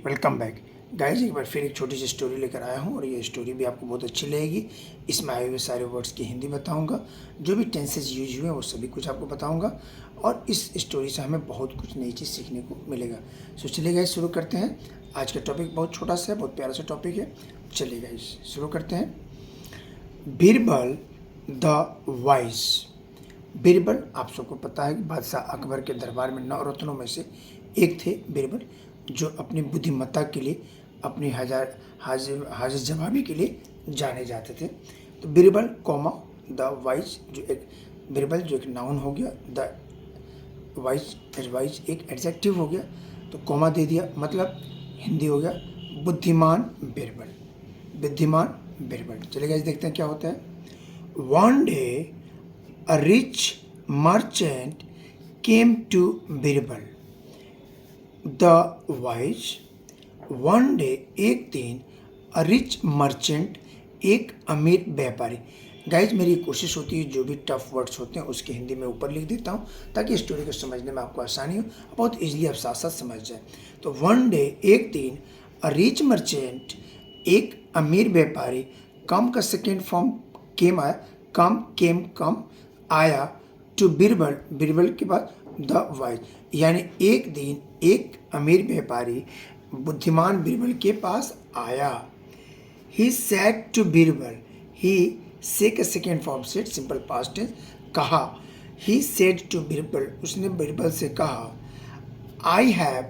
Welcome back guys. एक बार फिर एक छोटी सी स्टोरी लेकर आया हूँ और ये स्टोरी भी आपको बहुत अच्छी लगेगी। इसमें आए हुए सारे वर्ड्स की हिंदी बताऊँगा, जो भी टेंसेज यूज हुए हैं वो सभी कुछ आपको बताऊँगा और इस स्टोरी से हमें बहुत कुछ नई चीज़ सीखने को मिलेगा। सो चलिए गाइज शुरू करते हैं। आज का टॉपिक बहुत छोटा सा है, बहुत प्यारा सा टॉपिक है। चलिए गाइज शुरू करते हैं। Birbal the wise. बीरबल आप सबको पता है कि बादशाह अकबर के दरबार में 9 रत्नों में से एक थे बीरबल, जो अपनी बुद्धिमत्ता के लिए, अपनी हाजिर जवाबी के लिए जाने जाते थे। तो बीरबल कॉमा द वाइज, जो एक बीरबल जो एक नाउन हो गया, द वाइज एक एडजेक्टिव हो गया, तो कॉमा दे दिया, मतलब हिंदी हो गया बुद्धिमान बीरबल। बुद्धिमान बीरबल। चलिए गाइस देखते हैं क्या होता है। One day a rich merchant came to Birbal the wise। one day एक दिन a rich merchant, एक अमीर व्यापारी। गाइज मेरी कोशिश होती है जो भी टफ वर्ड्स होते हैं उसके हिंदी में ऊपर लिख देता हूँ ताकि स्टोरी को समझने में आपको आसानी हो, बहुत इजीली आप साथ साथ समझ जाए। तो वन डे एक दिन a rich merchant, एक अमीर व्यापारी, कम का सेकेंड फॉर्म केम आया, कम आया, टू बीरबल, बीरबल के बाद द वाइज, यानी एक दिन एक अमीर व्यापारी बुद्धिमान बीरबल के पास आया। He said to Birbal, he से का second form said, simple past tense, कहा। ही सेड टू बीरबल, उसने बीरबल से कहा, I have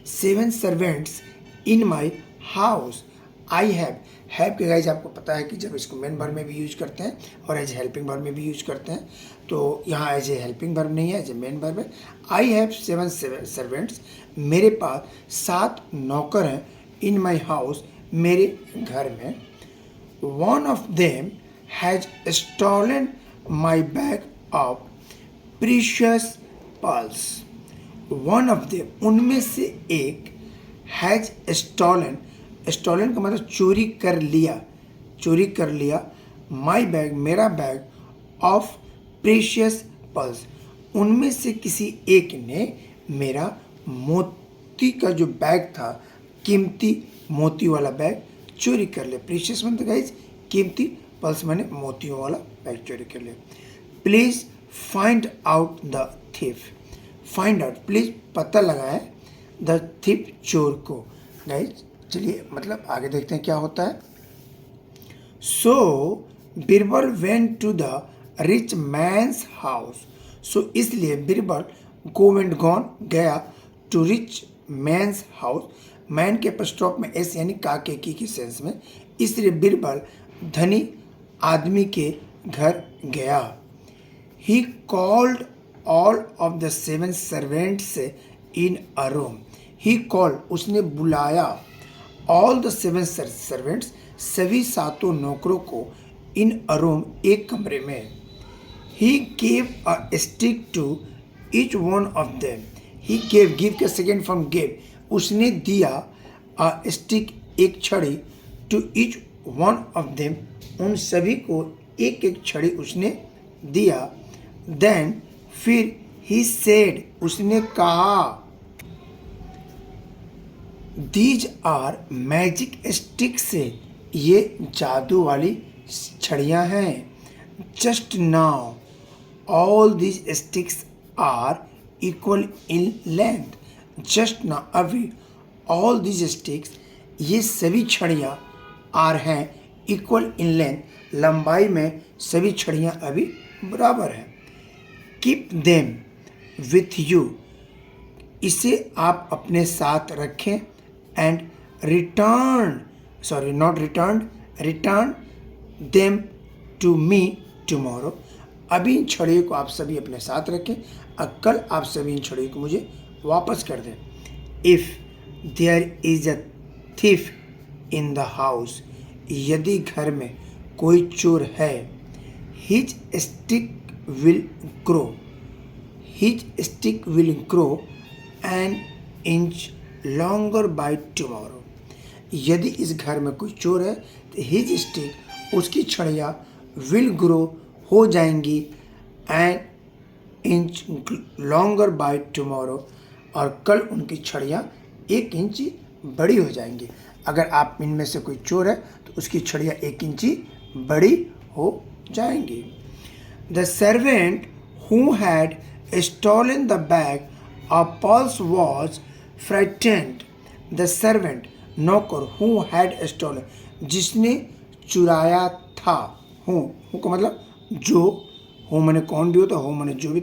seven servants in my house. I have के गाइज आपको पता है कि जब इसको मेन वर्ब में भी यूज करते हैं और एज हेल्पिंग वर्ब में भी यूज करते हैं, तो यहाँ एज ए हेल्पिंग वर्ब नहीं है, एज ए मेन वर्ब है। आई हैव सेवन सर्वेंट्स, मेरे पास 7 नौकर हैं, इन माई हाउस, मेरे घर में। One of them has stolen my bag of precious pearls. One of them, उनमें से एक, हैज स्टॉलन का मतलब चोरी कर लिया, माई बैग, मेरा बैग, ऑफ प्रेशियस पर्ल्स, उनमें से किसी एक ने मेरा मोती का जो बैग था, कीमती मोती वाला बैग चोरी कर लिया। प्रेशियस मतलब गाइज कीमती, पर्ल्स माने मोतियों वाला बैग चोरी कर लिया। Please find out the thief. Find out, please पता लगाए, द थीफ, चोर को। गाइज चलिए मतलब आगे देखते हैं क्या होता है। So Birbal went to the rich man's house. So इसलिए बीरबल गॉन गया, to rich man's house, man के स्टॉप में एस यानी का के सेंस में, इसलिए बीरबल धनी आदमी के घर गया। He called all of the 7 servants in a room. He called, उसने बुलाया, ऑल द 7 सर्वेंट्स, सभी 7 नौकरों को, इन अ रूम, एक कमरे में। He gave a stick to each one of them. He gave, give का सेकेंड फॉर्म गेव, उसने दिया, अ स्टिक, एक छड़ी, to each one of them, उन सभी को एक एक छड़ी उसने दिया। देन फिर, ही सेड, उसने कहा, दीज आर मैजिक स्टिक्स, ये जादू वाली छड़ियाँ हैं। Just now all these sticks are equal in length. Just now, अभी, ऑल दीज स्टिक्स, ये सभी छड़ियाँ, आर हैं, इक्वल इन लेंथ, लंबाई में सभी छड़ियाँ अभी बराबर हैं। कीप देम विथ यू, इसे आप अपने साथ रखें, and return them to me tomorrow. अभी इन छड़ियों को आप सभी अपने साथ रखें और कल आप सभी इन छड़ियों को मुझे वापस कर दें। If there is a thief in the house, यदि घर में कोई चोर है, his stick will grow an inch longer by tomorrow. यदि इस घर में कोई चोर है तो हिज स्टिक, उसकी छड़ियाँ, विल ग्रो, हो जाएंगी, N inch longer by tomorrow, और कल उनकी छड़ियाँ 1 इंची बड़ी हो जाएंगी। अगर आप इनमें से कोई चोर है तो उसकी छड़ियाँ 1 इंची बड़ी हो जाएंगी। The servant who had stolen the bag of pearls was frightened. The servant, नौकर, who had stolen, जिसने चुराया था, हूँ का मतलब जो, हूँ मैंने कौन भी होता, हूँ मैंने जो भी,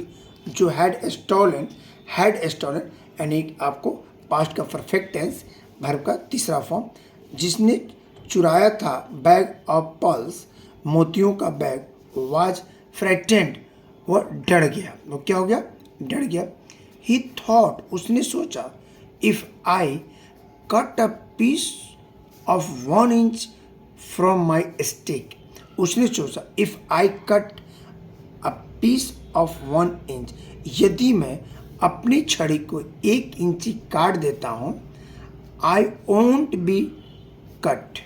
जो had stolen यानी आपको पास्ट का परफेक्ट टेंस वर्ब का तीसरा फॉर्म, जिसने चुराया था बैग ऑफ पर्ल्स, मोतियों का बैग, वाज फ्राइटेंड, वह डर गया। वो क्या हो गया? डर गया। ही थॉट, उसने सोचा, if I cut a piece of 1 inch from my stick, उसने सोचा if I cut a piece of 1 inch, यदि मैं अपनी छड़ी को 1 इंची काट देता हूँ, आई वोंट बी कट,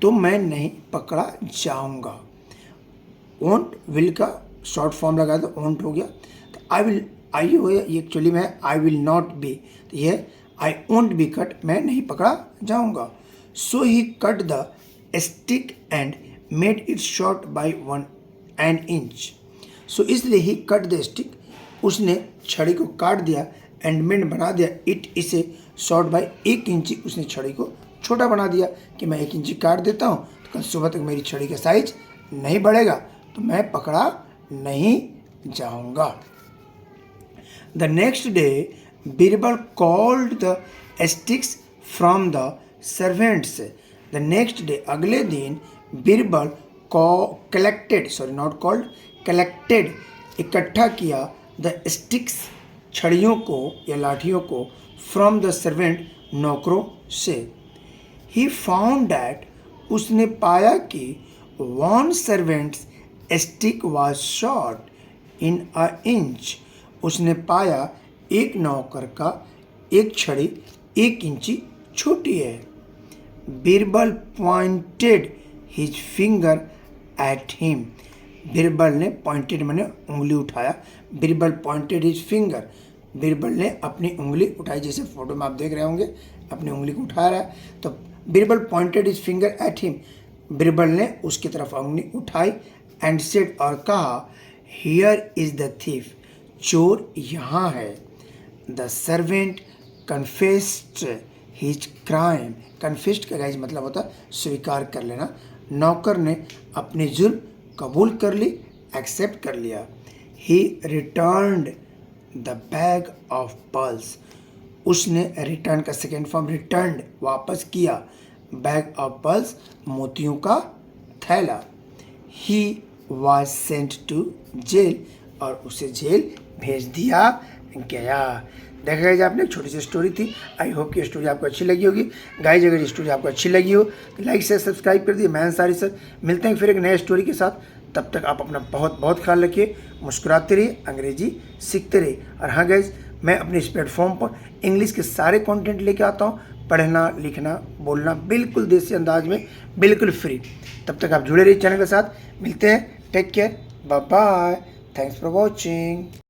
तो मैं नहीं पकड़ा जाऊंगा। वोंट विल का शॉर्ट फॉर्म लगा दो, वोंट हो गया, तो आई विल, आई हो गया, ये एक्चुअली में आई विल नॉट बी, तो ये आई वोंट बी कट, मैं नहीं पकड़ा जाऊंगा। So he cut the stick and made it short by 1 inch. So इसलिए ही कट द स्टिक, उसने छड़ी को काट दिया, एंड मेड बना दिया, इट इसे शॉर्ट बाई 1 इंची, उसने छड़ी को छोटा बना दिया कि मैं 1 इंची काट देता हूँ तो कल सुबह तक मेरी छड़ी का साइज नहीं बढ़ेगा तो मैं पकड़ा नहीं जाऊंगा। The next day Birbal called the sticks from the servants. The next day, अगले दिन बीरबल कलेक्टेड, इकट्ठा किया, द स्टिक्स, छड़ियों को या लाठियों को, फ्रॉम द सर्वेंट, नौकरों से। ही फाउंड दैट, उसने पाया कि 1 servants stick was short in a inch, उसने पाया एक नौकर का एक छड़ी 1 इंची छोटी है। Birbal pointed his finger at him, Birbal ने, पॉइंटेड मैंने उंगली उठाया, Birbal pointed his finger, Birbal ने अपनी उंगली उठाई, जैसे फोटो में आप देख रहे होंगे अपनी उंगली को उठा रहा है, तो Birbal pointed his finger at him, Birbal ने उसकी तरफ उंगली उठाई, एंड सेड, और कहा, हियर इज द थीफ, चोर यहाँ है। The servant confessed his crime, confessed का गाइस मतलब होता है स्वीकार कर लेना, नौकर ने अपनी जुर्म कबूल कर ली, एक्सेप्ट कर लिया। He returned the bag of pearls, उसने, रिटर्न का सेकेंड फॉर्म रिटर्न्ड, वापस किया, बैग ऑफ पर्ल्स, मोतियों का थैला। He was sent to jail, और उसे जेल भेज दिया गया। देखा गाइज, आपने एक छोटी सी स्टोरी थी। आई होप कि स्टोरी आपको अच्छी लगी होगी। गाइज अगर ये स्टोरी आपको अच्छी लगी हो तो लाइक से सब्सक्राइब कर दिए। मैं अंसारी सर, मिलते हैं फिर एक नए स्टोरी के साथ। तब तक आप अपना बहुत बहुत ख्याल रखिए, मुस्कुराते रहिए, अंग्रेजी सीखते रहिए। और हाँ गाइज, मैं अपने इस प्लेटफॉर्म पर इंग्लिश के सारे कंटेंट लेके आता हूँ, पढ़ना, लिखना, बोलना बिल्कुल देसी अंदाज में, बिल्कुल फ्री। तब तक आप जुड़े रहिए चैनल के साथ। मिलते हैं, take care, bye bye, thanks for watching.